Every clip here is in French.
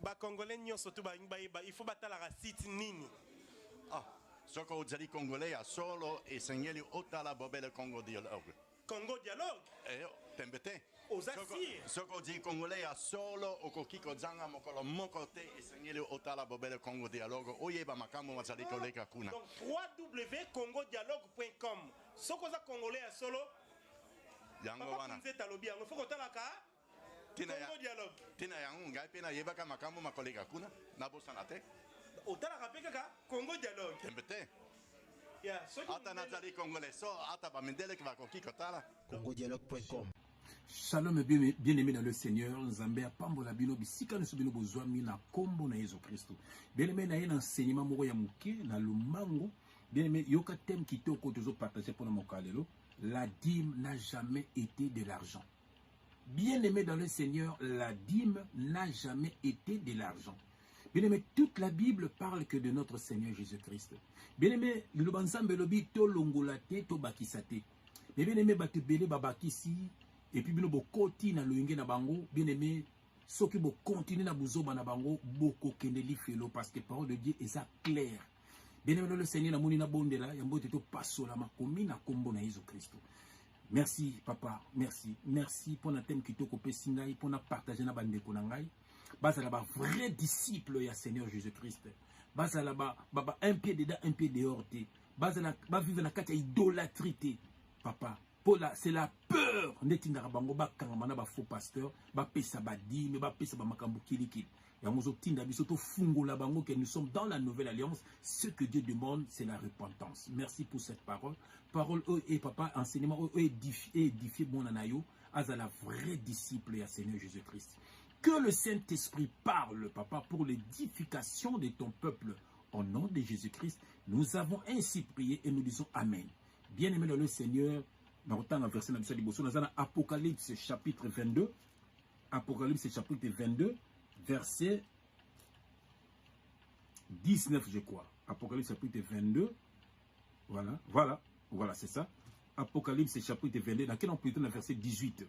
Ba Congolais nyonso tu ba il faut batala la site nini. Ah, ce qu'on dit Congolais à solo et Seigneur Otala Bobel Congo dialogue. Congo dialogue. Tembete. Aux Assir. Ce qu'on dit Congolais à solo au Kokiko Zanga Mokolo Mokote et Seigneur Otala Bobel Congo dialogue. Oyeba Makamo Mazali Koleka Kuna. Donc www.congodialogue.com. Ce qu'on a Congolais à solo. Yango wana. Il faut qu'on la Congo dialogue. Tina yango ngai pena yebaka Makamo Makoleka Kuna. Nabo sanate. Otala kapeka Congo dialogue. Tembete. Congodialogue.com. Shalom bien-aimé dans le Seigneur, Nzambe pambola bino bisika na subino bozwami na kombo na Yesu Kristo. Bien-aimé na yena enseignement moko ya muke na lumango. Bien-aimé yoka thème kitoko tozo partager pour mon kalelo. La dîme n'a jamais été de l'argent. Bien-aimé dans le Seigneur, la dîme n'a jamais été de l'argent. Bien-aimé, toute la Bible parle que de notre Seigneur Jésus-Christ. Bien-aimé, le bansambe lobi to longolate to bakisate. Bien-aimé, batu bele babakisi et puis bino bo koti na loyenge na bango. Bien-aimé, ceux qui bo continue na buzoba na bango boko kendeli felo parce que parole de Dieu est claire. Bien-aimé, le Seigneur na moni na bondela yambote to pasola makomi na kombo na Jésus-Christ. Merci papa, merci. Merci pour na thème kitoko pesingai pour na partager na bandeko na ngai. Bazala ba vrai disciple ya Seigneur Jésus-Christ. Bazala ba un pied dedans, un pied dehors. Bazala ba vivre la carte idolâtrie. Papa, c'est la peur. Netinda bango ba kangama ba faux pasteur, ba pesa ba dîme, ba pesa ba makambu kilikili. Ya mozo tinda biso to fungola bango que nous sommes dans la nouvelle alliance. Ce que Dieu demande, c'est la repentance. Merci pour cette parole. Parole et papa enseignement édifié bon anayo. Azala vrai disciple ya Seigneur Jésus-Christ. Que le Saint-Esprit parle, papa, pour l'édification de ton peuple. Au nom de Jésus-Christ, nous avons ainsi prié et nous disons Amen. Bien-aimé dans le Seigneur, dans le verset dans Apocalypse chapitre 22, Apocalypse chapitre 22, verset 19, je crois. Apocalypse chapitre 22, voilà, c'est ça. Apocalypse chapitre 22, dans quel on peut être dans le verset 18.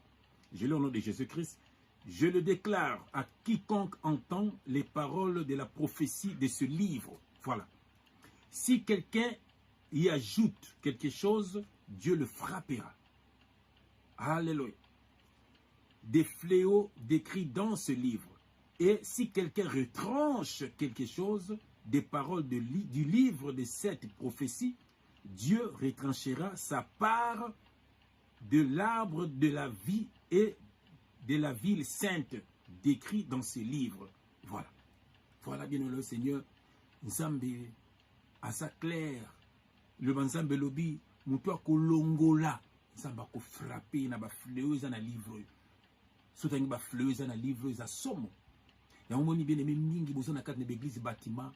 Je lis au nom de Jésus-Christ. Je le déclare à quiconque entend les paroles de la prophétie de ce livre. Voilà. Si quelqu'un y ajoute quelque chose, Dieu le frappera. Alléluia. Des fléaux décrits dans ce livre. Et si quelqu'un retranche quelque chose des paroles du livre de cette prophétie, Dieu retranchera sa part de l'arbre de la vie et de la ville sainte décrit dans ce livre. Voilà. Voilà bien le Seigneur. Nzambe, à sa claire. Le Nzambe lobi, moutoua kolongola. Nzambe ko frappé na ba fleureuse na livre. Soutani ba fleureuse na livre za somo. Ya moni bien aimé mingi besoin na carte de l'église bâtiment.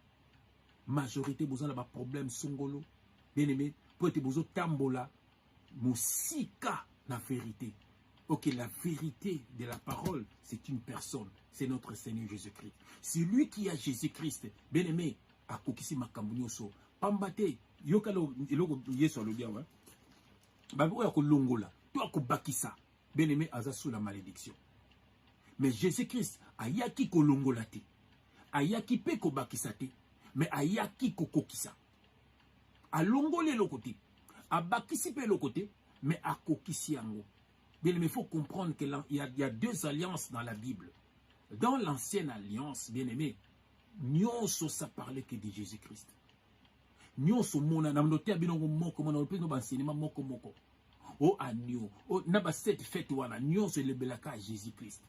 Majorité besoin na ba problème songolo. Bien aimé, pour être besoin tambola. Musika na vérité. Ok, la vérité de la parole, c'est une personne. C'est notre Seigneur Jésus-Christ. C'est lui qui a Jésus-Christ. Bien aimé, à kokisi makambunyoso. Pambate, yokalo, iloko yeso alodia, ouais. Babu yako longola, toi ko bakisa. Bien aimé, aza sous la malédiction. Mais Jésus-Christ, ayaki ko longola te. Ayaki pe ko bakisa te. Mais ayaki ko kokisa. A longole le côté. A bakisi pe le côté. Mais a kokisi yango. Bien, mais il faut comprendre qu'il y a deux alliances dans la Bible. Dans l'ancienne alliance, bien aimé, nyonso ça parlait que de Jésus-Christ. Nyonso mona na mdote binongo moko mona opino bansenyema moko moko. O anio, o naba cette fête wana nyonso lebelaka Jésus-Christ.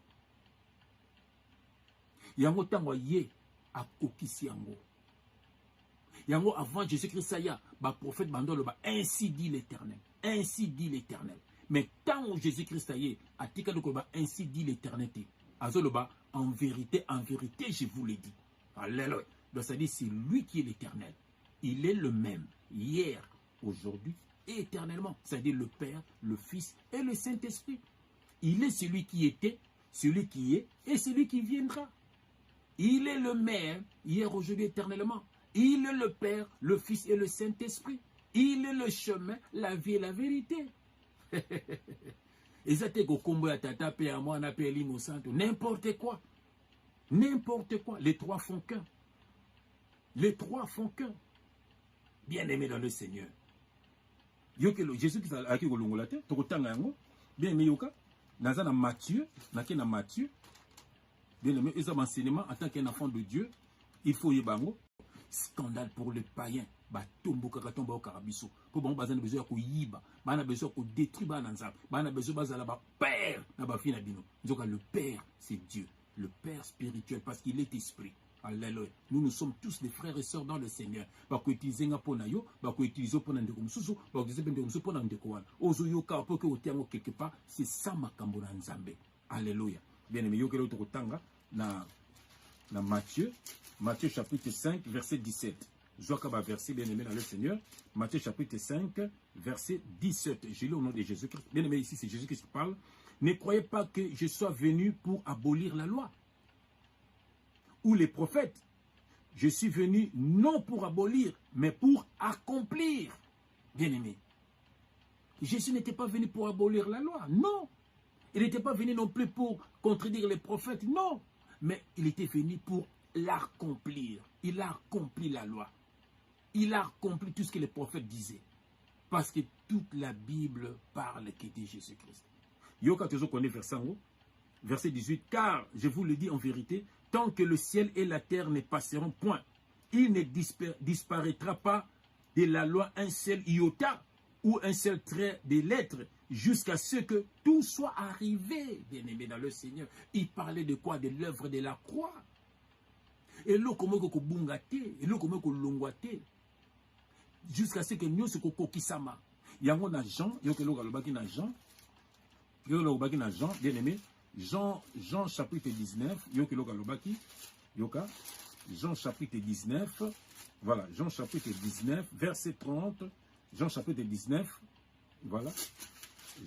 Yango tango ye akokisi yango. Yango avant Jésus-Christ saya ba prophète bandolo ba ainsi dit l'Éternel. Ainsi dit l'Éternel. Mais tant où Jésus-Christ a dit ainsi dit l'éternité. En vérité, je vous l'ai dit. Alléluia. Donc ça dit, c'est lui qui est l'éternel. Il est le même, hier, aujourd'hui et éternellement. C'est-à-dire le Père, le Fils et le Saint-Esprit. Il est celui qui était, celui qui est et celui qui viendra. Il est le même, hier, aujourd'hui, éternellement. Il est le Père, le Fils et le Saint-Esprit. Il est le chemin, la vie et la vérité. Et ça te kombo ya tata pe à moi na pe limo santo n'importe quoi. N'importe quoi. Les trois font qu'un. Les trois font qu'un. Bien-aimé dans le Seigneur. Jésus qui a dit bien-aimé yoka. Naza na Matthieu. Na Matthieu. Bien-aimé, ils ont enseignement en tant qu'un enfant de Dieu. Il faut y bango. Scandale pour le païen. Ba tombo kakatomba okarabiso. Pour bon bazana besoin ko yiba. Bana besoin ko détruire bananza. Bana besoin bazala ba père na ba fina bino. Nzoka le père c'est Dieu, le père spirituel parce qu'il est esprit. Alléluia. Nous sommes tous des frères et sœurs dans le Seigneur. Ba ko utiliser nga pona yo, ba ko utiliser pona ndeko mususu, ba ko utiliser ndeko mususu pona ndeko wana. Ozo yoka po ke otiango quelque part, c'est ça makambo na Nzambe. Alléluia. Bien-aimé yo kelo to kotanga na Matthieu chapitre 5 verset 17. Joakaba verset bien-aimé dans le Seigneur. Matthieu chapitre 5 verset 17. Je lis au nom de Jésus-Christ. Bien-aimé, ici c'est Jésus-Christ qui parle. Ne croyez pas que je sois venu pour abolir la loi ou les prophètes. Je suis venu non pour abolir, mais pour accomplir. Bien-aimé, Jésus n'était pas venu pour abolir la loi. Non. Il n'était pas venu non plus pour contredire les prophètes. Non. Mais il était venu pour l'accomplir. Il a accompli la loi. Il a accompli tout ce que les prophètes disaient. Parce que toute la Bible parle que de Jésus-Christ. Yoka toujours connaît verset 18. Car, je vous le dis en vérité, tant que le ciel et la terre ne passeront point, il ne disparaîtra pas de la loi un seul iota ou un seul trait des lettres jusqu'à ce que tout soit arrivé, bien-aimé dans le Seigneur. Il parlait de quoi? De l'œuvre de la croix. Et là, comment qu'on bungate, et là, comment qu'on longwate, jusqu'à ce que nous se kokisama. Yango na Jean, yoke lo galobaki na Jean, bien aimé, Jean chapitre 19, yoke lo galobaki, yoka, Jean chapitre 19, voilà, Jean chapitre 19, verset 30, Jean chapitre 19, voilà,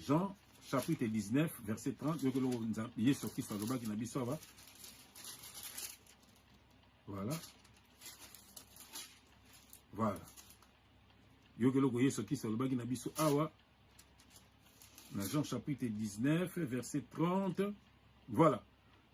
Jean chapitre 19, verset 30, yoke lo yeso kisa galobaki na biso. Voilà. Voilà. Yogeloko yeso ki solobaki na biso awa. Na Jean chapitre 19, verset 30. Voilà.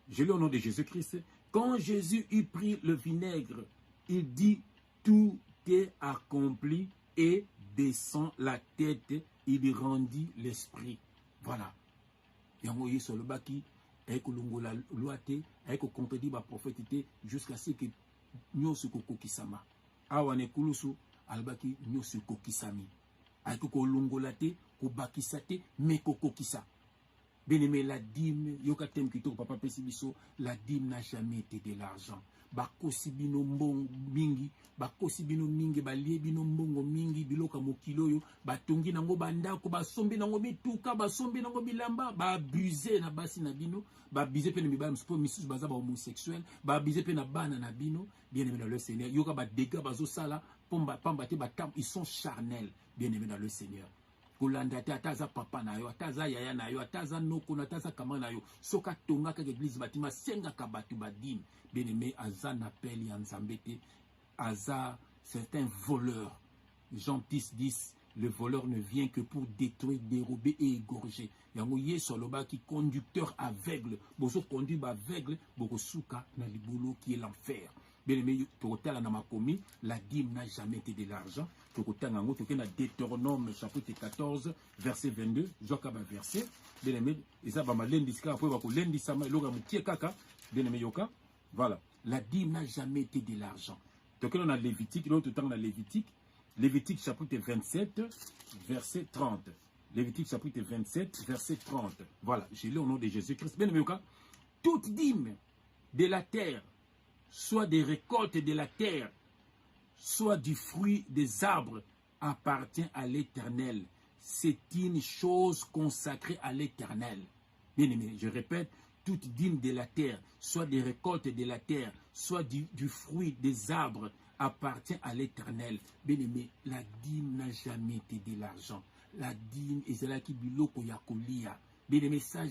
Je lis au nom de Jésus-Christ. Quand Jésus eut pris le vinaigre, il dit tout est accompli et baissant la tête, il rendit l'esprit. Voilà. Yango yeso solobaki. Avec la loi, avec le contredit la prophétie, jusqu'à ce que nous se kokisama. Awane kulusu, albaki nous se kokisami. Avec le longolate, bakisate, mais kokisa. Bien-aimé, la dîme, yokatem kito, papa pesibiso, la dîme n'a jamais été de l'argent. Bakosi bino mbongo mingi, bakosi bino mingi, balie bino mbongo mingi, biloka mokiloyo, batongi nango bandako, basombi nango mituka, basombi nango bilamba, abusé na basi na bino, abusé pe na mibala msupo misus baza ba homosexuel, abusé pe na bana na bino, bien aimé dans le Seigneur. Yoka ba dégâts bazo sala, pamba te batam, ils sont charnels, bien aimé dans le Seigneur. Kolanda te ataza papa na yo, ataza yaya na yo, ataza noko na ataza kama na yo, soka tonga ka église batima senga ka batu badim. Bien-aimé, Aza n'appelle Yanzambete, Aza, c'est un voleur. Jean 10, le voleur ne vient que pour détruire, dérober et égorger. Yango yeso loba qui conducteur aveugle, bozo conduit aveugle, boko souka na libolo qui est l'enfer. Bien-aimé, tokotala na makomi, la dîme n'a jamais été de l'argent. Tokotala nango tokena Deutéronome chapitre 14 verset 22, jokaba verset. Bien-aimé, eza ba malendi sika après ba ko lendi sama loga mukie kaka. Bien-aimé yoka. Voilà, la dîme n'a jamais été de l'argent. Donc on a Lévitique, l'autre temps on a Lévitique chapitre 27, verset 30. Lévitique chapitre 27, verset 30. Voilà, j'ai lu au nom de Jésus-Christ. Bien aimé, toute dîme de la terre, soit des récoltes de la terre, soit du fruit des arbres, appartient à l'Éternel. C'est une chose consacrée à l'Éternel. Bien aimé, je répète, toute dîme de la terre, soit des récoltes de la terre, soit du fruit des arbres, appartient à l'Éternel. Bien-aimé, la dîme n'a jamais été de l'argent. La dîme est celle qui biloko yakolia. Bien-aimé, ça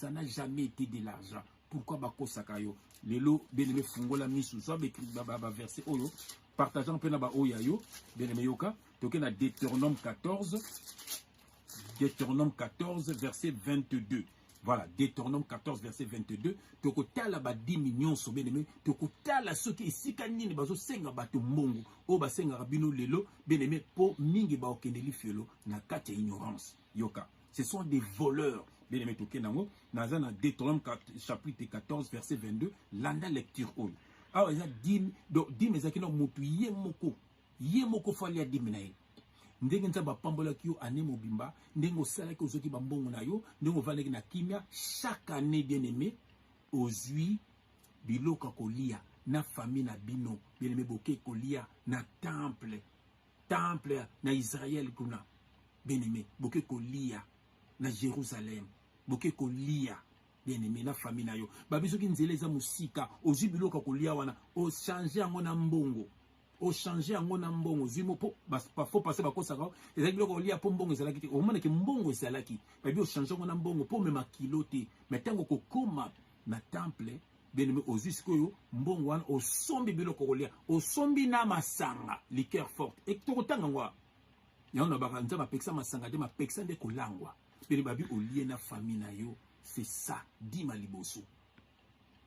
n'a jamais été de l'argent. Pourquoi bako sakayo? Lelo, bien-aimé, fungola misu, soit écrit baba verset oyo, partageant peu na ba oyayo, bien-aimé yoka, toke na Deutéronome 14, verset 22. Voilà, Deutéronome 14, verset 22. Tokotala ba 10 millions so bien-aimé. Tokotala soki esika nini bazo senga bato mbongo. O ba senga rabino lelo bien-aimé po mingi ba okendeli fielo na kati ya ignorance. Yoka. Ce sont des voleurs. Bien-aimé tokenango. Nazana Deutéronome chapitre 14, verset 22. Landa lecture on. Alors, il y a 10 ezaki no mutu ye moko fali ya 10 minaye. Ndenge nza bapambola kiyo ane mobimba, ndenge osala ki ozoki bambongo na yo, ndenge ovaleki na kimia, chaque année bien-aimé, ozui biloka kolia na famille na bino, bien-aimé boke kolia na temple na Israël kuna, bien-aimé, boke kolia na Jérusalem, boke kolia bien-aimé na famille na yo. Babiso ki nzele za musika, ozui biloka kolia wana, o changer yango na mbongo. O changer yango na mbongo zimo po pas faut passer bakosaka ezaki biloko olia po mbongo ezalaki te omona ke mbongo ezalaki babi o changer yango na mbongo po mema kilo te mais tango kokoma na temple bien-aimé ozisikoyo mbongo wana osombi biloko olia osombi na masanga liqueur forte et tokotanga ngwa yaona baka nza mapekisa masanga de mapekisa nde kolangwa bien babi olie na famille na yo c'est ça dima liboso.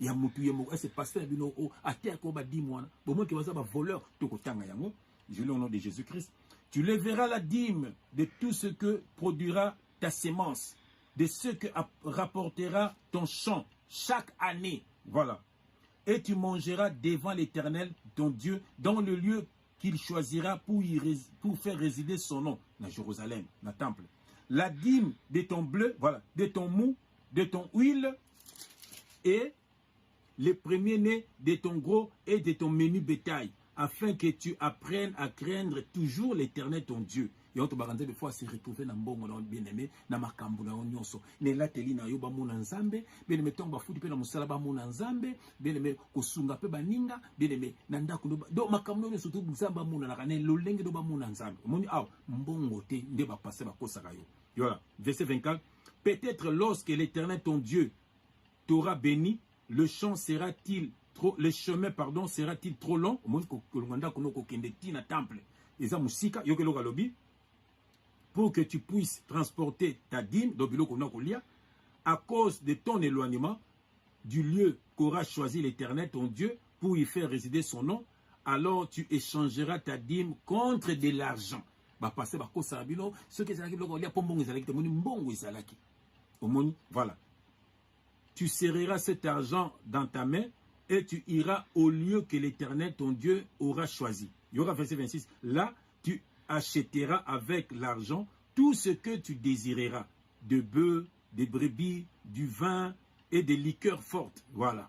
Ya mutu ye moko, c'est pasteur bino o ater ko ba di mwana. Bon moi qui va ça ba voleur to kotanga yango. Je le au nom de Jésus-Christ. Tu leveras la dîme de tout ce que produira ta sémence, de ce que rapportera ton champ chaque année. Voilà. Et tu mangeras devant l'Éternel ton Dieu dans le lieu qu'il choisira pour faire résider son nom, dans Jérusalem, dans le temple. La dîme de ton bleu, voilà, de ton mou, de ton huile et les premiers-nés de ton gros et de ton menu bétail, afin que tu apprennes à craindre toujours l'Éternel ton Dieu. Et on te barande des fois se retrouver dans bon bien-aimé, dans ma cambouna nyonso. Ne la teli na yo ba mona nzambe, bien-aimé tomba futi pe na musala ba mona nzambe, bien-aimé kosunga pe baninga, bien-aimé na ndako do makambo nyonso to nzamba mona na kane lolenge do ba mona nzambe. Moni aw mbongo te nde ba passer ba kosaka yo. Voilà, verset 24. Peut-être lorsque l'Éternel ton Dieu t'aura béni, le chemin sera-t-il trop long? Pour que tu puisses transporter ta dîme à cause de ton éloignement du lieu qu'aura choisi l'Éternel ton Dieu pour y faire résider son nom, alors tu échangeras ta dîme contre de l'argent. Voilà. Tu serreras cet argent dans ta main et tu iras au lieu que l'Éternel ton Dieu aura choisi. Il y aura verset 26. Là, tu achèteras avec l'argent tout ce que tu désireras. De bœufs, des brebis, du vin et des liqueurs fortes. Voilà.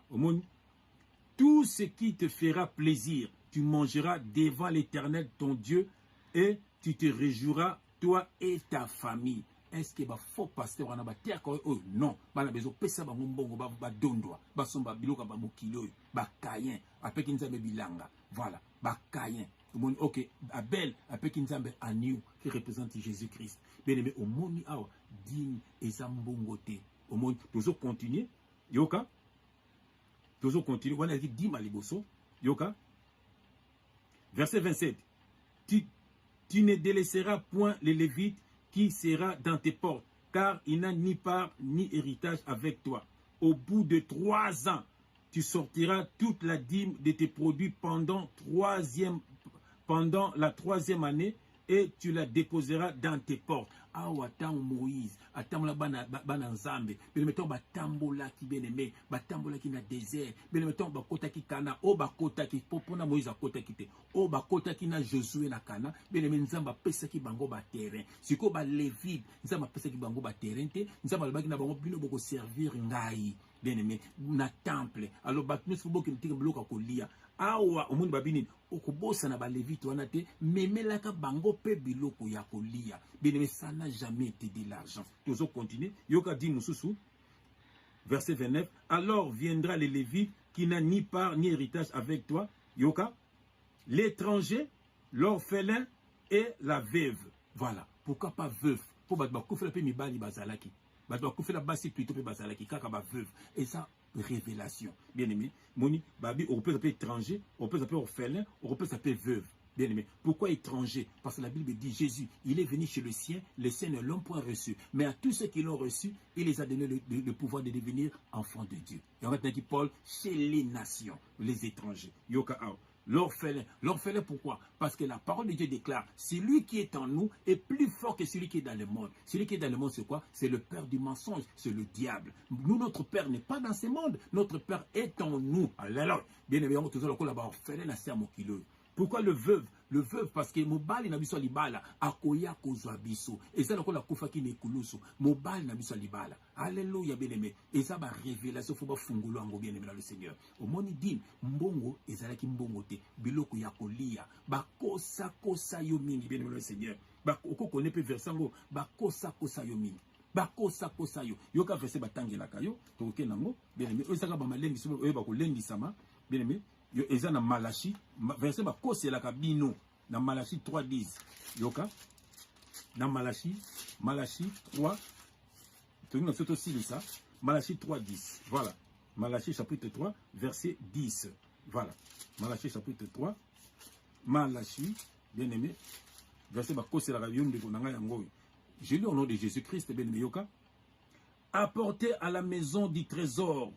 Tout ce qui te fera plaisir, tu mangeras devant l'Éternel ton Dieu et tu te réjouiras, toi et ta famille. Est-ce que faux pasteur wana batia ko oh non bana bezo pesa ba mbongo ba dondwa ba somba biloka ba mokilo ba kayen apeki nzambe bilanga voilà ba kayen ok Abel apeki nzambe aniu qui représente Jésus-Christ bien aimé au moni awa digne ezambongo te au moni toujours continuer yoka toujours continuer wana dit di maliboso yoka verset 27 tu ne délaisseras point les Lévites qui sera dans tes portes, car il n'a ni part ni héritage avec toi. Au bout de 3 ans, tu sortiras toute la dîme de tes produits pendant la 3e année et tu la déposeras dans tes portes. Awatang Moïse, atamla bana nzambe, benemeton batambola ki beneme, batambola ki na désert, benemeton bakota ki kana, o bakota ki popona Moïse akota ki te, o bakota ki na Josué na kana, beneme nzamba pesa ki bango ba terrain. Siko ba Lévite, nzamba pesa ki bango ba terrain te, nzamba lobaki na bango bino boko servir ngai, beneme na temple. Alors bakno fubo ki ntika bloka kolia. Awa omundi babini okobosa na ba Lévite wana te memelaka bango pe biloko ya kolia. Bien-aimé, ça n'a jamais été de l'argent. Toujours continuer. Yoka dit Moussousou, verset 29. Alors viendra les Lévites qui n'a ni part ni héritage avec toi. Yoka, l'étranger, l'orphelin et la veuve. Voilà. Pourquoi pas veuve? Pour battre mi bali bazalaki. Battre la basi plutôt pe bazalaki kaka ba veuve. Et ça révélation. Bien-aimé, moni babi on peut s'appeler étranger, on peut s'appeler orphelin, on peut s'appeler veuve. Bien-aimé, pourquoi étranger? Parce que la Bible dit Jésus, il est venu chez les siens ne l'ont point reçu. Mais à tous ceux qui l'ont reçu, il les a donné le pouvoir de devenir enfants de Dieu. Et on va dire Paul, chez les nations, les étrangers. Yoka Ao. L'orphelin. L'orphelin, pourquoi? Parce que la parole de Dieu déclare, celui qui est en nous est plus fort que celui qui est dans le monde. Celui qui est dans le monde, c'est quoi? C'est le père du mensonge, c'est le diable. Nous, notre père n'est pas dans ce monde. Notre père est en nous. Alors, bien évidemment, toujours le là-bas, orphelin, la serre, mon kilo. Pourquoi le veuve? Le veuve, parce que mobali na biso libala, akoya kozwa biso. Et ça, la kufa ki ne kulusu. Mobali na biso libala. Alléluia, bien-aimé. Et ça, va révélation, faut pas fungulo ango bien-aimé dans le Seigneur. Au moni dim, mbongo, ezalaki mbongo te. Biloko ya kolia. Bakosa kosa yo mingi, bien-aimé dans le Seigneur. Oko kone pe versango, bakosa kosa yo mingi. Bakosa kosa yo. Yoka verset batangela kayo, toke nango, bien-aimé. Osaka ba malengi sumo, oye bako lengi sama, bien-aimé. Yo eza na Malachi verset ba kosela ka bino na Malachi 3:10 yoka na Malachi 3 tu nous c'est aussi ça Malachi 3:10 voilà Malachi chapitre 3 verset 10 voilà Malachi chapitre 3 Malachi bien-aimé verset ba kosela ka bino ndeko nanga yango je lis au nom de Jésus-Christ bien-aimé yoka apportez à la maison du trésor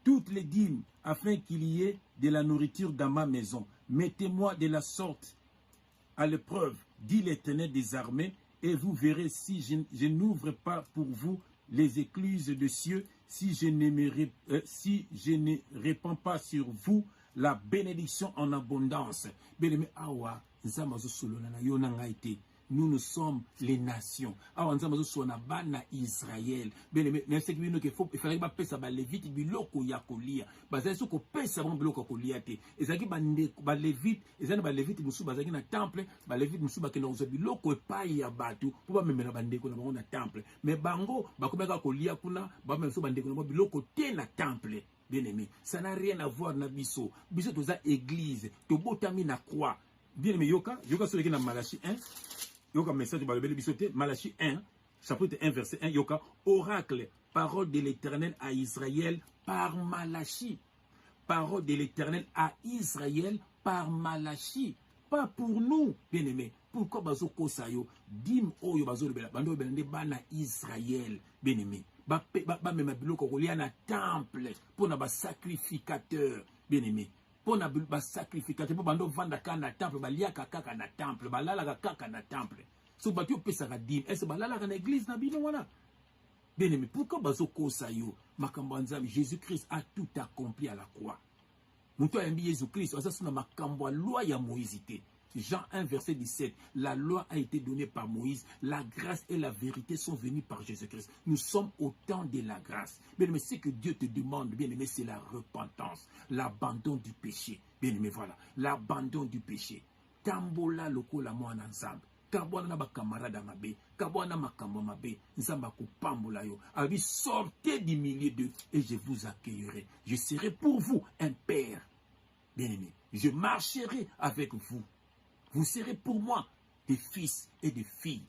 toutes les dîmes, afin qu'il y ait de la nourriture dans ma maison. Mettez-moi de la sorte à l'épreuve, dit l'Éternel des armées, et vous verrez si je n'ouvre pas pour vous les écluses de cieux, si je ne répands pas sur vous la bénédiction en abondance. Bien-aimé, awa, nous, nous sommes les nations. Alors, nous sommes na Israël. Bien, mais c'est qu'il faut, il fallait pas payer ça, les lévites, biloko ya kolia. Basé sur qu'on paye ça, biloko kolia te. Et ça qui ba lévite, et ça ba lévite, nous sommes basés na temple, ba lévite, nous sommes basés na biloko pa ya batu, pour pas même na bandeko na temple. Mais bango, ba komeka kolia kuna, ba même so bandeko na biloko te na temple. Bien aimé, ça n'a rien à voir na biso. Biso toza église, to botami na croix. Bien aimé, yoka sur le na Malachi 1. Yoka message de bisoté, Malachi 1, chapitre 1, verset 1, Yoka, oracle, parole de l'Éternel à Israël par Malachi. Parole de l'Éternel à Israël par Malachi. Pas pour nous, bien-aimés. Pourquoi bazo kosayo, dim oyo bazo le bela, bando belende bana Israël, bien-aimé. Ba même biloko kolia na temple, pour na ba sacrificateur, bien-aimé. Pour na ba sacrificateur, pour bando vanda na temple, ba liaka kaka na temple, ba lala kaka na temple. So ba tu pesa ka dim, est-ce ba lala na église na bino wana? Bien-aimé, pourquoi bazo kosayo, makambo nzambe, Jésus-Christ a tout accompli à la croix. Mouto yambi Jésus-Christ, ça c'est na makambo loi ya Moïse. Jean 1, verset 17. La loi a été donnée par Moïse. La grâce et la vérité sont venues par Jésus-Christ. Nous sommes au temps de la grâce. Bien-aimé, ce que Dieu te demande, bien-aimé, c'est la repentance, l'abandon du péché. Bien-aimé, voilà, l'abandon du péché. Tambola loko la mo ensemble. Kabwana ba camarade mabe, kabwana makambo mabe, nzamba ko pambola yo. Abi sortez du milieu d'eux et je vous accueillerai. Je serai pour vous un père. Bien-aimé, je marcherai avec vous. Vous serez pour moi des fils et des filles,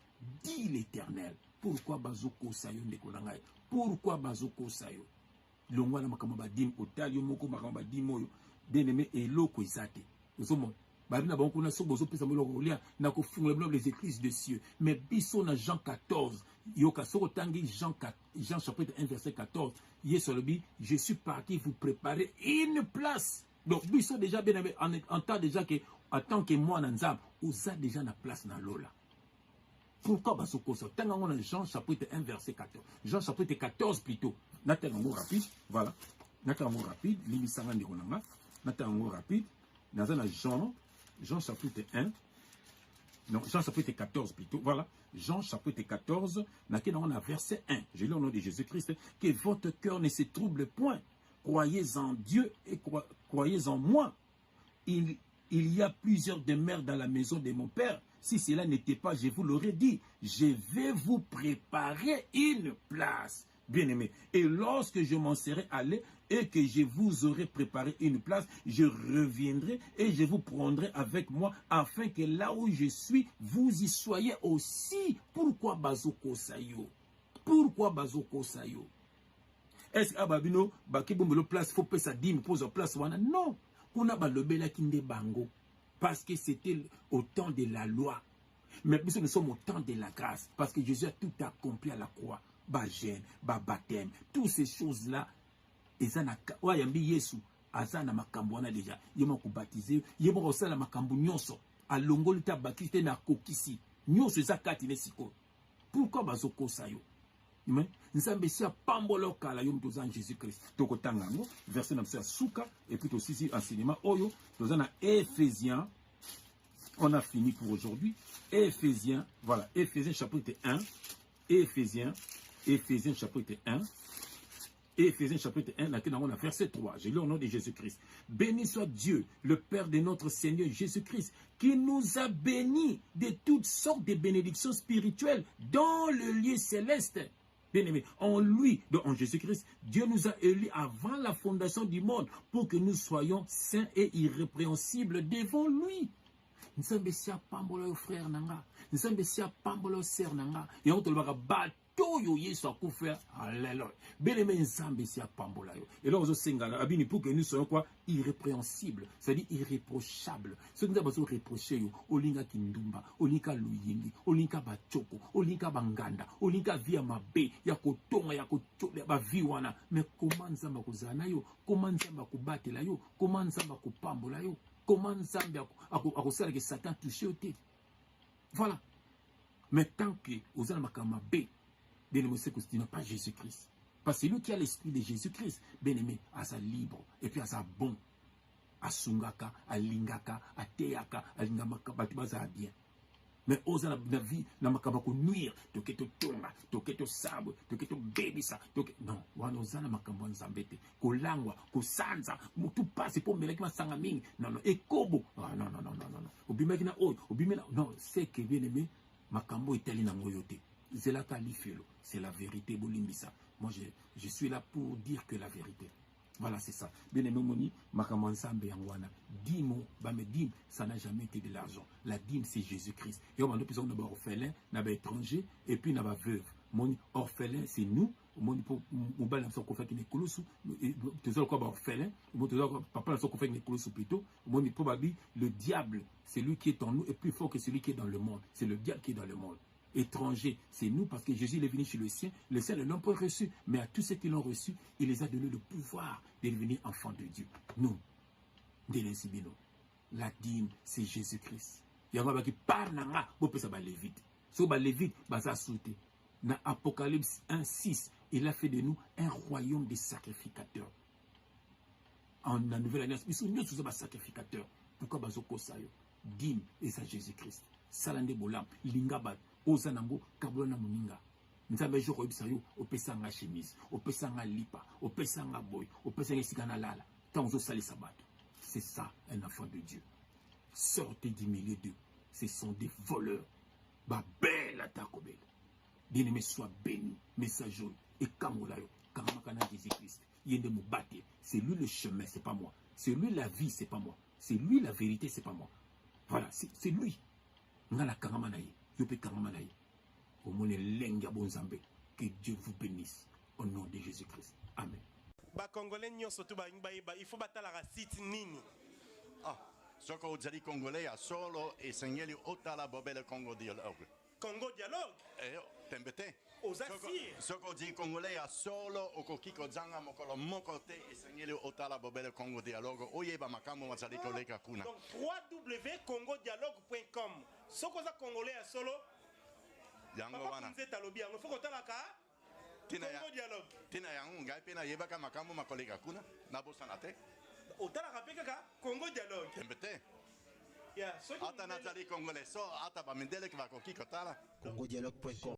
dit l'Éternel. Pourquoi bazoko sayo ndekolangai? Pourquoi bazoko sayo? Longwana makamba dim otalio moko makamba dimoyo. Bien-aimé eloko izate. Ozomo babina bankuna so bozo pesa moloko olia na ko fungula les églises de cieux. Mais biso na Jean 14, yoka soko tangi Jean chapitre 1 verset 14. Yesolobi, je suis parti vous préparer une place. Donc biso déjà bien aimé en temps déjà que en tant que moi, Nanzab, vous avez déjà la place dans l'Ola. Pourquoi Basokoso? Tengango dans Jean chapitre 1, verset 14. Jean chapitre 14 plutôt. Natango rapide. Voilà. Natango rapide. Limisanga Nikonanga. Natango rapide. Dans un Jean chapitre 1. Non, Jean chapitre 14 plutôt. Voilà. Jean chapitre 14. Natango verset 1. Je lis au nom de Jésus-Christ. Que votre cœur ne se trouble point. Croyez en Dieu et croyez en moi. Il y a plusieurs demeures dans la maison de mon père. Si cela n'était pas, je vous l'aurais dit. Je vais vous préparer une place. Bien-aimé. Et lorsque je m'en serai allé et que je vous aurai préparé une place, je reviendrai et je vous prendrai avec moi afin que là où je suis, vous y soyez aussi. Pourquoi Bazoko Sayo? Pourquoi Bazoko Sayo? Est-ce que Ababino, Bakibumbo place, faut payer sa dîme, pose en place, non. Kuna balobela kinde bango. parce que c'était au temps de la loi. Mais puisque nous sommes au temps de la grâce, parce que Jésus a tout accompli à la croix, gêne, baptême, toutes ces choses-là, Yambi Yesu, Azana Makambouana déjà, Yéma ko baptisé, Yéma ko sala makambu nyonso, alongoli ta baptisé na kokisi, nyonso zakati nesiko. Pourquoi bazoko sayo? Nzambe si a pambolo kala yom tozan Jésus-Christ. Toko tangango, verset na msia souka, et puis aussi enseignement oyo, tozana Éphésiens. On a fini pour aujourd'hui. Éphésiens, voilà, Éphésiens chapitre 1, Éphésiens chapitre 1, Éphésiens chapitre 1, là, on a verset 3. Je lis au nom de Jésus-Christ. Béni soit Dieu, le Père de notre Seigneur Jésus-Christ, qui nous a bénis de toutes sortes de bénédictions spirituelles dans le lieu céleste. Bien-aimé, en lui, donc en Jésus-Christ, Dieu nous a élus avant la fondation du monde pour que nous soyons saints et irrépréhensibles devant lui. Nous sommes ici à Pambolo, frère Nanga. Nous sommes ici à Pambolo, sœur Nanga. Et on te le bateau yo yesu a couvert. Alléluia. Bien-aimé, nous sommes ici à Pambola. Et là, on se pour que nous soyons quoi? Irrépréhensibles. C'est-à-dire irréprochables. Ce que nous avons reproché, Olinga Kindumba, Olinga Luyingi, Olinga Bachoko, Olinga Banganda, Olinga Via Mabe, Yakotonga, Yakotonga, Baviwana. Mais comment nous avons yo? Comment nous avons battu là yo? Comment nous avons Pambola yo? Comment nous avons que Satan touché au thé? Voilà. Mais tant que vous avez ma B, bien-aimé, c'est que ce n'est pas Jésus-Christ. Parce que lui qui a l'esprit de Jésus-Christ, bien-aimé, à sa libre, et puis à sa bon, à Sungaka, à Lingaka, à Teaka, à Lingamaka, à bien. Mais aux la vie, n'a pas nuire, toke to tonga, toke to sabre, toke to baby ça, toke. Non, wanozana makambo nzambete, ko langwa, ko sanza, tout passe pour me ma sangaming. Non, non, et kobo. Ah, non, non, non, non, non. Obimekina oy, obimena. Non, c'est que bien aimé, makambo itali na ngoyote. C'est la califelo, c'est la vérité, bolimbisa. Moi, je suis là pour dire que la vérité. Voilà, c'est ça. Bien aimé, moni, makambo nzambe yangwana. Dimo, bame dim, ça n'a jamais été de l'argent. La dîme, c'est Jésus-Christ. Et on a plus de orphelin, n'a pas étranger, et puis n'a pas veuve. Mon orphelin, c'est nous. Mon bal n'a pas fait une colosse. Tu sais quoi, orphelin. Mon papa n'a pas fait une colosse plutôt. Mon probablement, le diable, c'est lui qui est en nous, est plus fort que celui qui est dans le monde. C'est le diable qui est dans le monde. Étranger, c'est nous, parce que Jésus est venu chez le sien ne l'ont pas reçu, mais à tous ceux qui l'ont reçu, il les a donné le pouvoir de devenir enfants de Dieu. Nous, la dîme, c'est Jésus-Christ. Il y a un qui parle, il y a Lévite. Si on Lévite, ça sauté. Dans Apocalypse 1:6, il a fait de nous un royaume de sacrificateurs. En la nouvelle alliance, nous sommes tous sacrificateurs. Pourquoi bazoko sayo? Dîme, et c'est Jésus-Christ. Salande bolam, lingabat, ozanango, kabulana muninga. Nzambe joko ibisayo, opesanga chemise, opesanga lipa, opesanga boy, opesanga sikana lala. Tant on sali sabat. C'est ça, un enfant de Dieu. Sortez du milieu d'eux. Ce sont des voleurs. Ba belle atakobel. Bien-aimé, sois béni, message et kamolayo, karamakana Jésus-Christ. Yende mubate. C'est lui le chemin, c'est pas moi. C'est lui la vie, c'est pas moi. C'est lui la vérité, c'est pas moi. Voilà, c'est lui. Ngala karamanaye, yope karamanaye. Au monde lenga bonzambe. Que Dieu vous bénisse. Au nom de Jésus-Christ. Amen. Ba Congolais nyonso to ba il faut batala la site nini. Ah, soko ozali Congolais ya solo e sengeli otala bobele Congo dialogue. Congo dialogue. Tembete. Osasi. Soko ozali Congolais ya solo okokiko zanga mokolo mokote e sengeli otala bobele Congo dialogue. Oyeba makambo mazali koleka kuna. Donc www.congodialogue.com. Soko za Congolais ya solo. Yango wana. Nzeta lobi yango foko talaka. Congo dialogue. Tina yango ngai pena yebaka makambo makoleka kuna na bosana te. Otala kapeka ka Congo dialogue. Tembete. Ya, so ata nazali Congolais so ata bamendele kwa kokiko tala. Congodialogue.com